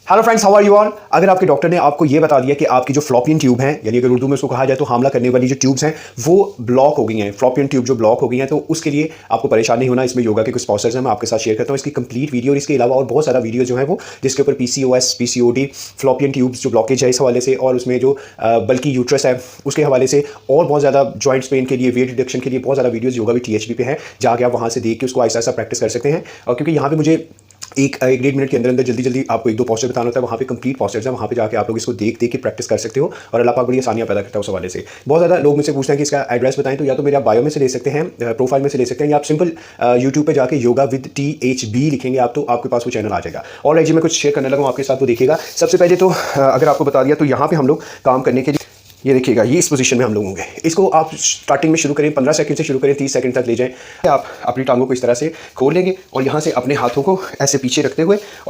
Hello friends, how are you all. अगर आपके doctor ने आपको ये बता दिया कि आपकी जो फ्लॉपियन ट्यूब है, यानी अगर उर्दू में उसको कहा जाए तो हामला करने वाली जो ट्यूब्स हैं वो ब्लॉक हो गई हैं, फ्लॉपियन ट्यूब जो ब्लॉक हो गई हैं, तो उसके लिए आपको परेशान नहीं होना। इसमें योगा के कुछ पॉस्चर्स हैं, मैं आपके साथ शेयर करता हूँ इसकी कंप्लीट वीडियो, और इसके अलावा और बहुत सारा वीडियो जो है वो जिसके ऊपर PCOS, PCOD, फ्लॉपियन ट्यूब्स जो ब्लॉकेज है इस हवाले से, और उसमें जो बल्कि यूट्रस है उसके हवाले से, और बहुत ज़्यादा जॉइंट्स पेन के लिए, वेट रिडक्शन के लिए बहुत ज़्यादा वीडियोज़ योगा भी THB पे है, जाके आप वहाँ से देख के उसको ऐसा ऐसा प्रैक्टिस कर सकते हैं। और क्योंकि यहाँ पे मुझे एक 1-1.5 मिनट के अंदर जल्दी आपको 1-2 पोस्टर बताना होता है, वहाँ पे कंप्लीट पोस्टर्स हैं, वहाँ पे जाके आप लोग इसको देख के प्रैक्टिस कर सकते हो, और अल्लाह पाक बड़ी आसानियाँ पैदा करता है उस हवाले से। बहुत ज़्यादा लोग मुझसे पूछते हैं कि इसका एड्रेस बताएं, तो या तो मेरे आप बायो में से ले सकते हैं, प्रोफाइल में से ले सकते हैं, या आप सिंपल यूट्यूब पे जाके योगा विद THB लिखेंगे आप, तो आपके पास वो चैनल आ जाएगा। और जी मैं कुछ शेयर करने लगा हूँ आपके साथ, वो देखिएगा। सबसे पहले तो अगर आपको बता दिया, तो यहाँ पे हम लोग काम करने के लिए, ये देखिएगा, ये इस पोजीशन में हम लोग होंगे। इसको आप स्टार्टिंग में शुरू करें, 15 सेकंड से शुरू करें, 30 सेकंड तक ले जाएं। आप अपनी टांगों को इस तरह से खोल लेंगे और यहाँ से अपने हाथों को ऐसे पीछे रखते हुए